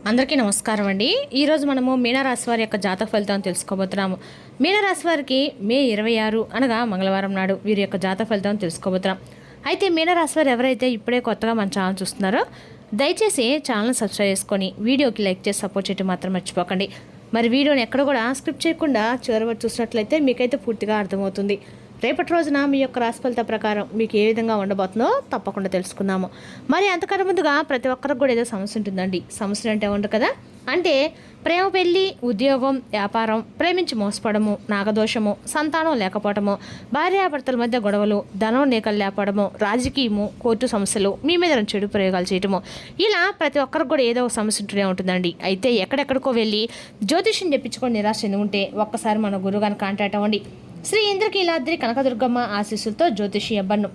అందరికీ నమస్కారం అండి. ఈరోజు మనము మీనరాశి వారి యొక్క జాతక ఫలితాలను తెలుసుకోబోతున్నాము. మీనరాశి వారికి మే 26 అనగా మంగళవారం నాడు వీరి యొక్క జాతక ఫలితాలను తెలుసుకోబోతున్నాం. అయితే మీనరాశి వారు ఎవరైతే ఇప్పుడే కొత్తగా మన ఛానల్ చూస్తున్నారో దయచేసి ఛానల్ సబ్స్క్రైబ్ చేసుకొని వీడియోకి లైక్ చేసి సపోర్ట్ చేయడం మాత్రం మర్చిపోకండి. మరి వీడియోని ఎక్కడ కూడా స్క్రిప్ట్ చేయకుండా చివరి వరకు చూసినట్లయితే మీకైతే పూర్తిగా అర్థమవుతుంది. రేపటి రోజున మీ యొక్క రాశి ఫలిత ప్రకారం మీకు ఏ విధంగా ఉండబోతుందో తప్పకుండా తెలుసుకుందాము. మరి అంతకన్నా ముందుగా ప్రతి ఒక్కరికి కూడా ఏదో సమస్య ఉంటుందండి. సమస్యలు అంటే ఉండదు కదా, అంటే ప్రేమ, పెళ్లి, ఉద్యోగం, వ్యాపారం, ప్రేమించి మోసపడము, నాగదోషము, సంతానం లేకపోవడము, భార్యాభర్తల మధ్య గొడవలు, ధనం నీకలు లేపడము, రాజకీయము, కోర్టు సమస్యలు, మీ మీద చెడు ప్రయోగాలు చేయటము, ఇలా ప్రతి ఒక్కరికి కూడా ఏదో ఒక సమస్య ఉంటూనే ఉంటుందండి. అయితే ఎక్కడెక్కడికో వెళ్ళి జ్యోతిష్యం చెప్పించుకొని నిరాశ చెందుకుంటే ఒక్కసారి మన గురువుగారిని కాంటాక్ట్ అవ్వండి. శ్రీ ఇంద్రకీలాద్రి కనకదుర్గమ్మ ఆశీస్సులతో జ్యోతిషి అబ్బన్ను.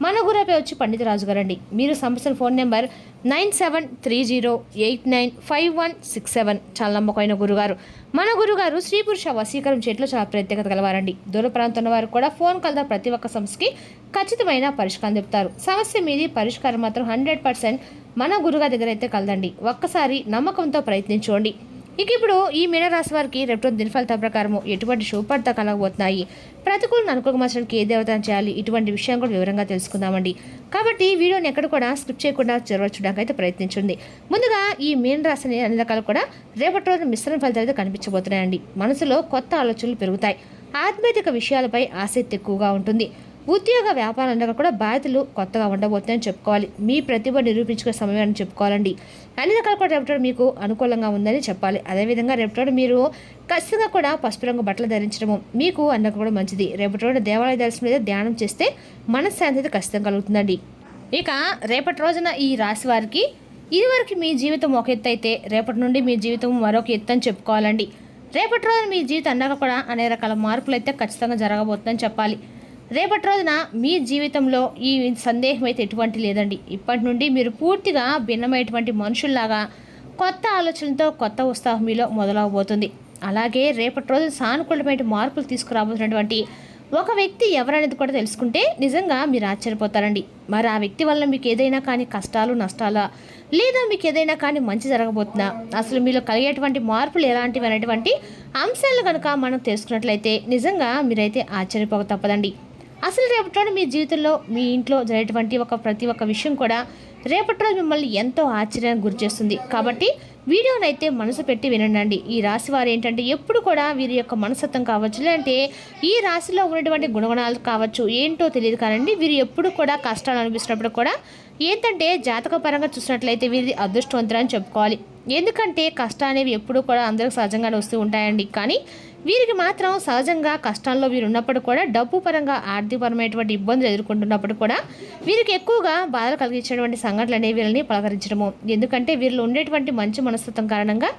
మన గురుపై వచ్చి పండితరాజు గారండి. మీరు సంస్థల ఫోన్ నెంబర్ 9730895167. చాలా నమ్మకమైన గురుగారు. మన గురుగారు స్త్రీ పురుష వశీకరం చేతిలో చాలా ప్రత్యేకత గలవారండి. దూర ప్రాంతంలో వారు కూడా ఫోన్ కలదా ప్రతి ఒక్క సమస్యకి ఖచ్చితమైన పరిష్కారం చెప్తారు. సమస్య మీది పరిష్కారం మాత్రం 100% మన గురుగారి దగ్గర అయితే కలదండి. ఒక్కసారి నమ్మకంతో ప్రయత్నించుకోండి. ఇక ఇప్పుడు ఈ మీనరాశి వారికి రేపు దినఫలిత ప్రకారము ఎటువంటి శుభఫలిత కలగబోతున్నాయి, ప్రతికూల అనుకూల మార్చడానికి ఏ దేవతను చేయాలి, ఇటువంటి విషయం కూడా వివరంగా తెలుసుకుందామండి. కాబట్టి వీడియోని ఎక్కడ కూడా స్కిప్ చేయకుండా చూడడానికి అయితే ప్రయత్నించండి. ముందుగా ఈ మీనరాశిని అన్ని రకాలు కూడా రేపటి రోజు మిశ్రమ ఫలితాలు అయితే కనిపించబోతున్నాయండి. మనసులో కొత్త ఆలోచనలు పెరుగుతాయి. ఆధ్యాత్మిక విషయాలపై ఆసక్తి ఎక్కువగా ఉంటుంది. ఉద్యోగ వ్యాపారంలో కూడా బాధ్యతలు కొత్తగా ఉండబోతుందని చెప్పుకోవాలి. మీ ప్రతిభ నిరూపించుకునే సమయాన్ని చెప్పుకోవాలండి. అన్ని రకాల కూడా రేపటి మీకు అనుకూలంగా ఉందని చెప్పాలి. అదేవిధంగా రేపటి మీరు ఖచ్చితంగా కూడా పసుపు రంగు బట్టలు ధరించడము మీకు అన్నకు కూడా మంచిది. రేపటి రోజు దేవాలయ దర్శనం మీద ధ్యానం చేస్తే మనశ్శాంతి అయితే ఖచ్చితంగా కలుగుతుందండి. ఇక రేపటి రోజున ఈ రాశి వారికి ఇదివరకు మీ జీవితం ఒక ఎత్తు అయితే రేపటి నుండి మీ జీవితం మరొక ఎత్తు అని చెప్పుకోవాలండి. రేపటి రోజున మీ జీవితం అన్నాక కూడా అనేక రకాల మార్పులు అయితే ఖచ్చితంగా జరగబోతుందని చెప్పాలి. రేపటి రోజున మీ జీవితంలో ఈ సందేహం అయితే ఎటువంటి లేదండి. ఇప్పటి నుండి మీరు పూర్తిగా భిన్నమైనటువంటి మనుషుల్లాగా కొత్త ఆలోచనలతో కొత్త ఉత్సాహం మీలో మొదలవబోతుంది. అలాగే రేపటి రోజు సానుకూలమైన మార్పులు తీసుకురాబోతున్నటువంటి ఒక వ్యక్తి ఎవరనేది కూడా తెలుసుకుంటే నిజంగా మీరు ఆశ్చర్యపోతారండి. మరి ఆ వ్యక్తి వల్ల మీకు ఏదైనా కానీ కష్టాలు, నష్టాలా, లేదా మీకు ఏదైనా కానీ మంచి జరగబోతుందా, అసలు మీలో కలిగేటువంటి మార్పులు ఎలాంటివి అనేటువంటి అంశాలు కనుక మనం తెలుసుకున్నట్లయితే నిజంగా మీరైతే ఆశ్చర్యపోక తప్పదండి. అసలు రేపటి రోజు మీ జీవితంలో మీ ఇంట్లో జరిగేటువంటి ప్రతి ఒక్క విషయం కూడా రేపటి రోజు మిమ్మల్ని ఎంతో ఆశ్చర్యానికి గురి చేస్తుంది. కాబట్టి వీడియోని అయితే మనసు పెట్టి వినండి. ఈ రాశి వారు ఏంటంటే ఎప్పుడు కూడా వీరి యొక్క మనస్తత్వం కావచ్చు, లేదంటే ఈ రాశిలో ఉన్నటువంటి గుణగణాలు కావచ్చు, ఏంటో తెలియదు కానండి, వీరు ఎప్పుడు కూడా కష్టాలు అనిపిస్తున్నప్పుడు కూడా ఏంటంటే జాతక పరంగా చూసినట్లయితే వీరి అదృష్టవంతులు అని చెప్పుకోవాలి. ఎందుకంటే కష్టాలు అనేవి ఎప్పుడు కూడా అందరికి సహజంగానే వస్తూ ఉంటాయండి. కానీ వీరికి మాత్రం సహజంగా కష్టాల్లో వీరు ఉన్నప్పుడు కూడా డబ్బు పరంగా ఆర్థికపరమైనటువంటి ఇబ్బందులు ఎదుర్కొంటున్నప్పుడు కూడా వీరికి ఎక్కువగా బాధలు కలిగించేటువంటి సంఘటనలు అనేవి వీళ్ళని పలకరించడము. ఎందుకంటే వీరిలో ఉండేటువంటి మంచి మనస్తత్వం కారణంగా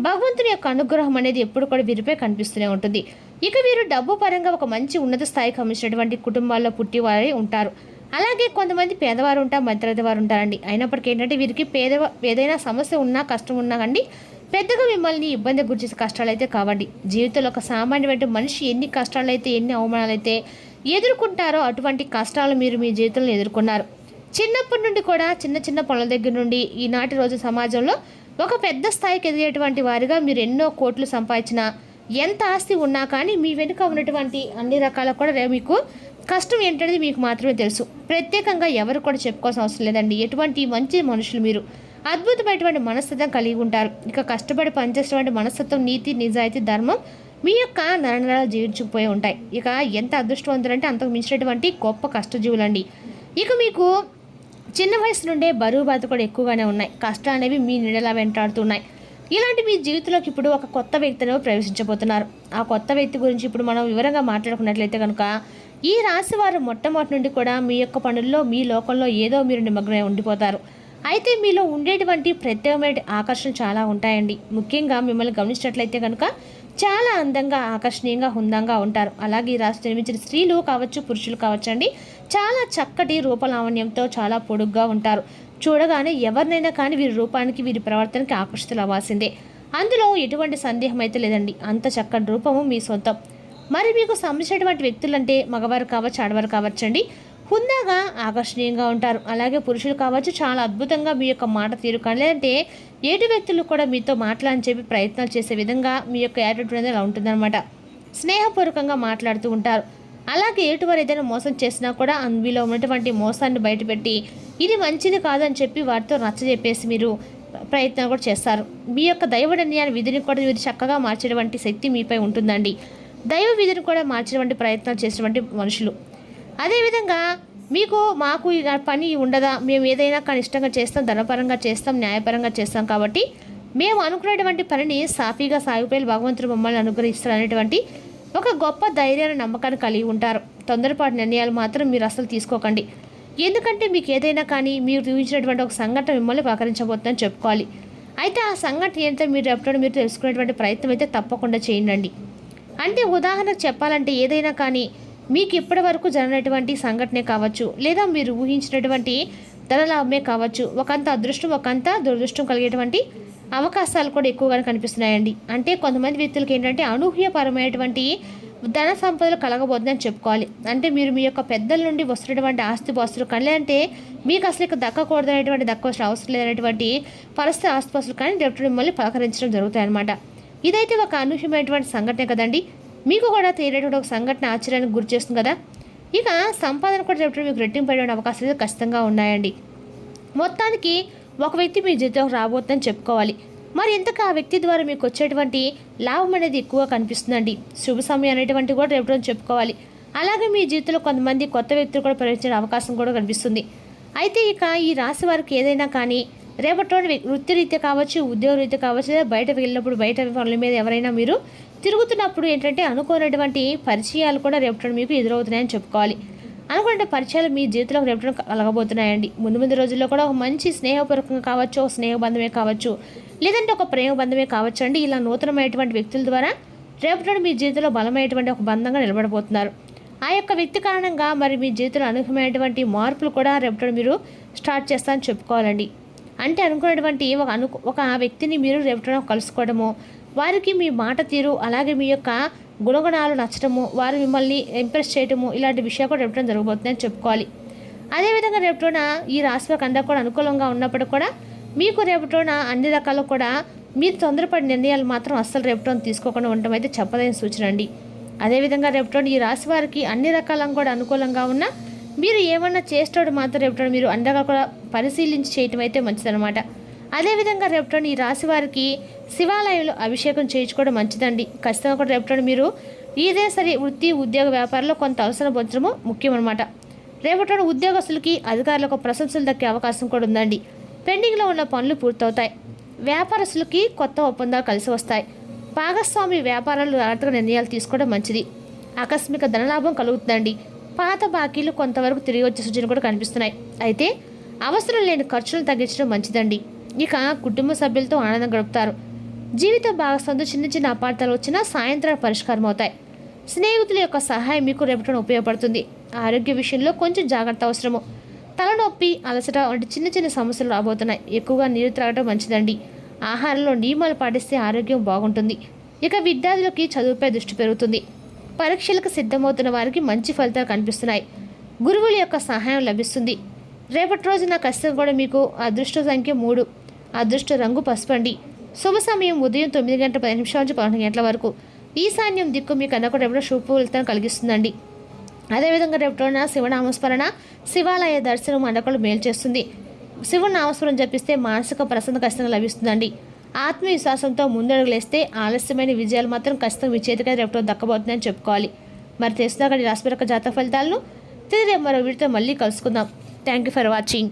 భగవంతుని యొక్క అనుగ్రహం అనేది ఎప్పుడు కూడా వీరిపై కనిపిస్తూనే ఉంటుంది. ఇక వీరు డబ్బు పరంగా ఒక మంచి ఉన్నత స్థాయికి గమనించినటువంటి కుటుంబాల్లో పుట్టివారే ఉంటారు. అలాగే కొంతమంది పేదవారు ఉంటారు, మధ్యతరగతి వారు ఉంటారండి. అయినప్పటికీ ఏంటంటే వీరికి ఏదైనా సమస్య ఉన్నా, కష్టం ఉన్నా కండి పెద్దగా మిమ్మల్ని ఇబ్బంది గురించే కష్టాలు అయితే కావండి. జీవితంలో ఒక సామాన్యమైన మనిషి ఎన్ని కష్టాలు అయితే, ఎన్ని అవమానాలు అయితే ఎదుర్కొంటారో అటువంటి కష్టాలు మీరు మీ జీవితంలో ఎదుర్కొన్నారు. చిన్నప్పటి నుండి కూడా చిన్న చిన్న పనుల దగ్గర నుండి ఈనాటి రోజు సమాజంలో ఒక పెద్ద స్థాయికి ఎదిగేటువంటి వారిగా మీరు ఎన్నో కోట్లు సంపాదించిన, ఎంత ఆస్తి ఉన్నా కానీ మీ వెనుక ఉన్నటువంటి అన్ని రకాల కూడా మీకు కష్టం ఏంటనేది మీకు మాత్రమే తెలుసు. ప్రత్యేకంగా ఎవరు కూడా చెప్పుకోవాల్సిన అవసరం లేదండి. ఎటువంటి మంచి మనుషులు మీరు అద్భుతమైనటువంటి మనస్తత్వం కలిగి ఉంటారు. ఇక కష్టపడి పనిచేసేటువంటి మనస్తత్వం, నీతి, నిజాయితీ, ధర్మం మీ యొక్క నరనరాలు జీవించుకుపోయి ఉంటాయి. ఇక ఎంత అదృష్టవంతులంటే అంతకు మించినటువంటి గొప్ప కష్టజీవులండి. ఇక మీకు చిన్న వయసు నుండే బరువు బాధ కూడా ఎక్కువగానే ఉన్నాయి. కష్టాలు అనేవి మీ నీడలా వెంటాడుతున్నాయి. ఇలాంటి మీ జీవితంలోకి ఇప్పుడు ఒక కొత్త వ్యక్తిని ప్రవేశించబోతున్నారు. ఆ కొత్త వ్యక్తి గురించి ఇప్పుడు మనం వివరంగా మాట్లాడుకున్నట్లయితే కనుక ఈ రాశి వారు మొట్టమొదటి నుండి కూడా మీ యొక్క పనుల్లో, మీ లోకంలో ఏదో మీరు నిమగ్నమై ఉండిపోతారు. అయితే మీలో ఉండేటువంటి ప్రత్యేకమైన ఆకర్షణ చాలా ఉంటాయండి. ముఖ్యంగా మిమ్మల్ని గమనించినట్లయితే కనుక చాలా అందంగా, ఆకర్షణీయంగా, హుందంగా ఉంటారు. అలాగే ఈ రాశి జన్మించిన స్త్రీలు కావచ్చు, పురుషులు కావచ్చండి, చాలా చక్కటి రూపలావణ్యంతో చాలా పొడుగ్గా ఉంటారు. చూడగానే ఎవరినైనా కానీ వీరి రూపానికి, వీరి ప్రవర్తనకి ఆకర్షితులు అవ్వాల్సిందే. అందులో ఎటువంటి సందేహం అయితే లేదండి. అంత చక్కటి రూపము మీ సొంతం. మరి మీకు సంబంధించినటువంటి వ్యక్తులంటే మగవారు కావచ్చు, ఆడవారు కావచ్చండి, హుందాగా ఆకర్షణీయంగా ఉంటారు. అలాగే పురుషులు కావచ్చు చాలా అద్భుతంగా మీ యొక్క మాట తీరు కానీ లేదంటే ఎటు వ్యక్తులు కూడా మీతో మాట్లాడని చెప్పి ప్రయత్నాలు చేసే విధంగా మీ యొక్క యాటిట్యూడ్ అనేది అలా ఉంటుందన్నమాట. స్నేహపూర్వకంగా మాట్లాడుతూ ఉంటారు. అలాగే ఎటువారు ఏదైనా మోసం చేసినా కూడా మీలో ఉన్నటువంటి మోసాన్ని బయటపెట్టి ఇది మంచిది కాదని చెప్పి వారితో నచ్చజెప్పేసి మీరు ప్రయత్నాలు కూడా చేస్తారు. మీ యొక్క దైవ నిర్ణయాన్ని విధిని కూడా మీరు చక్కగా మార్చేటువంటి శక్తి మీపై ఉంటుందండి. దైవ విధిని కూడా మార్చేటువంటి ప్రయత్నాలు చేసేటువంటి మనుషులు. అదేవిధంగా మాకు ఈ పని ఉండదా, మేము ఏదైనా కానీ ఇష్టంగా చేస్తాం, ధనపరంగా చేస్తాం, న్యాయపరంగా చేస్తాం, కాబట్టి మేము అనుకునేటువంటి పనిని సాఫీగా సాగిపోయి భగవంతుడు మమ్మల్ని అనుగ్రహిస్తారు అనేటువంటి ఒక గొప్ప ధైర్యాన్ని నమ్మకాన్ని కలిగి ఉంటారు. తొందరపాటు నిర్ణయాలు మాత్రం మీరు అసలు తీసుకోకండి. ఎందుకంటే మీకు ఏదైనా కానీ మీరు ఊహించినటువంటి ఒక సంఘటన మిమ్మల్ని పలకరించబోతుందని చెప్పుకోవాలి. అయితే ఆ సంఘటన ఏంటో మీరు ఎప్పుడో మీరు తెలుసుకునేటువంటి ప్రయత్నం అయితే తప్పకుండా చేయండి. అంటే ఉదాహరణకు చెప్పాలంటే ఏదైనా కానీ మీకు ఇప్పటి వరకు జరిగినటువంటి సంఘటనే కావచ్చు, లేదా మీరు ఊహించినటువంటి ధనలాభమే కావచ్చు, ఒకంత అదృష్టం ఒకంత దురదృష్టం కలిగేటువంటి అవకాశాలు కూడా ఎక్కువగానే కనిపిస్తున్నాయండి. అంటే కొంతమంది వ్యక్తులకి ఏంటంటే అనూహ్యపరమైనటువంటి ధన సంపదలు కలగబోతుందని చెప్పుకోవాలి. అంటే మీరు మీ యొక్క పెద్దల నుండి వస్తున్నటువంటి ఆస్తిపాస్తులు కానీ అంటే మీకు అసలు ఇక దక్కకూడదనేటువంటి దక్కవలసిన అవసరం లేనటువంటి పరిస్థితి ఆస్తిపాస్తులు కానీ రేపు మిమ్మల్ని పలకరించడం జరుగుతాయన్నమాట. ఇదైతే ఒక అనూహ్యమైనటువంటి సంఘటనే కదండి. మీకు కూడా తెలియనటువంటి ఒక సంఘటన ఆశ్చర్యానికి గురి చేస్తుంది కదా. ఇక సంపాదన కూడా రేపు మీకు రెట్టింపడే అవకాశాలు ఖచ్చితంగా ఉన్నాయండి. మొత్తానికి ఒక వ్యక్తి మీ జీవితంలోకి రాబోతుందని చెప్పుకోవాలి. మరి ఇంతకు ఆ వ్యక్తి ద్వారా మీకు వచ్చేటువంటి లాభం అనేది ఎక్కువగా కనిపిస్తుందండి. శుభ సమయం అనేటువంటి కూడా రేపు చెప్పుకోవాలి. అలాగే మీ జీవితంలో కొంతమంది కొత్త వ్యక్తులు కూడా ప్రవేశించే అవకాశం కూడా కనిపిస్తుంది. అయితే ఇక ఈ రాశి వారికి ఏదైనా కానీ రేపటి వృత్తిరీత్యా కావచ్చు, ఉద్యోగ రీత్యా కావచ్చు, లేదా బయట వెళ్ళినప్పుడు బయట పనుల మీద ఎవరైనా మీరు తిరుగుతున్నప్పుడు ఏంటంటే అనుకోనటువంటి పరిచయాలు కూడా రేపటి మీకు ఎదురవుతున్నాయని చెప్పుకోవాలి. అనుకునే పరిచయాలు మీ జీవితంలో రేపటి కలగబోతున్నాయండి. ముందు రోజుల్లో కూడా ఒక మంచి స్నేహపూర్వకంగా కావచ్చు, ఒక స్నేహ బంధమే కావచ్చు, లేదంటే ఒక ప్రేమ బంధమే కావచ్చు అండి. ఇలా నూతనమైనటువంటి వ్యక్తుల ద్వారా రేపటి మీ జీవితంలో బలమైనటువంటి ఒక బంధంగా నిలబడబోతున్నారు. ఆ యొక్క వ్యక్తి కారణంగా మరి మీ జీవితంలో అనూహ్యమైనటువంటి మార్పులు కూడా రేపటి మీరు స్టార్ట్ చేస్తారని చెప్పుకోవాలండి. అంటే అనుకున్నటువంటి ఒక వ్యక్తిని మీరు రేపటి కలుసుకోవడము, వారికి మీ మాట తీరు అలాగే మీ యొక్క గుణగుణాలు నచ్చడము, వారు మిమ్మల్ని ఇంప్రెస్ చేయడము, ఇలాంటి విషయాలు కూడా రేపటి జరగబోతుందని చెప్పుకోవాలి. అదేవిధంగా రేపటిన ఈ రాశి కంటే కూడా అనుకూలంగా ఉన్నప్పుడు కూడా మీకు రేపటిన అన్ని రకాలు కూడా మీరు తొందరపడి నిర్ణయాలు మాత్రం అస్సలు రేపటిని తీసుకోకుండా ఉండటం అయితే చెప్పదైన సూచన అండి. అదేవిధంగా రేపటిన ఈ రాశి వారికి అన్ని రకాలను కూడా అనుకూలంగా ఉన్న మీరు ఏమన్నా చేసేటప్పుడు మాత్రం రేపటిన మీరు అన్ని రకాలు కూడా పరిశీలించి చేయటం అయితే మంచిదన్నమాట. అదేవిధంగా రేపటిన ఈ రాశి వారికి శివాలయంలో అభిషేకం చేయించుకోవడం మంచిదండి. ఖచ్చితంగా కూడా రేపటిన మీరు ఇదే సరే వృత్తి ఉద్యోగ వ్యాపారంలో కొంత అవసరం పొందడము ముఖ్యమన్నమాట. రేపటిన ఉద్యోగస్తులకి అధికారులకు ప్రశంసలు దక్కే అవకాశం కూడా ఉందండి. పెండింగ్లో ఉన్న పనులు పూర్తవుతాయి. వ్యాపారస్తులకి కొత్త ఒప్పందాలు కలిసి వస్తాయి. భాగస్వామి వ్యాపారాలు జాగ్రత్తగా నిర్ణయాలు తీసుకోవడం మంచిది. ఆకస్మిక ధనలాభం కలుగుతుందండి. పాత బాకీలు కొంతవరకు తిరిగి వచ్చే సూచనలు కూడా కనిపిస్తున్నాయి. అయితే అవసరం లేని ఖర్చులను తగ్గించడం మంచిదండి. ఇక కుటుంబ సభ్యులతో ఆనందం గడుపుతారు. జీవిత భాగస్వామితో చిన్న చిన్న అపార్థాలు వచ్చినా సాయంత్రాలు పరిష్కారం అవుతాయి. స్నేహితుల యొక్క సహాయం మీకు రేపటిన ఉపయోగపడుతుంది. ఆరోగ్య విషయంలో కొంచెం జాగ్రత్త అవసరము. తలనొప్పి, అలసట వంటి చిన్న చిన్న సమస్యలు రాబోతున్నాయి. ఎక్కువగా నీరు త్రాగడం మంచిదండి. ఆహారంలో నియమాలు పాటిస్తే ఆరోగ్యం బాగుంటుంది. ఇక విద్యార్థులకి చదువుపై దృష్టి పెరుగుతుంది. పరీక్షలకు సిద్ధమవుతున్న వారికి మంచి ఫలితాలు కనిపిస్తున్నాయి. గురువుల యొక్క సహాయం లభిస్తుంది. రేపటి రోజున ఖచ్చితంగా కూడా మీకు అదృష్ట సంఖ్య 3, అదృష్ట రంగు పసుపండి. శుభ సమయం ఉదయం 9 గంటల 10 నిమిషాల నుంచి 11 గంటల వరకు. ఈశాన్యం దిక్కు మీకు అన్న కూడా రేపటి శుభ ఫలితాన్ని కలిగిస్తుందండి. అదేవిధంగా రేపటిన శివనామస్మరణ, శివాలయ దర్శనం అన్నకలు మేలు చేస్తుంది. శివనామస్మరణ జపిస్తే మానసిక ప్రసన్న ఖచ్చితంగా లభిస్తుందండి. ఆత్మవిశ్వాసంతో ముందడుగులేస్తే ఆలస్యమైన విజయాలు మాత్రం ఖచ్చితంగా మీ చేతికి రేపటి దక్కబోతుందని చెప్పుకోవాలి. మరి తెలుసుదాకా రాశి జాతక ఫలితాలను తిరిగి మరో వీడితో మళ్ళీ కలుసుకుందాం. Thank you for watching.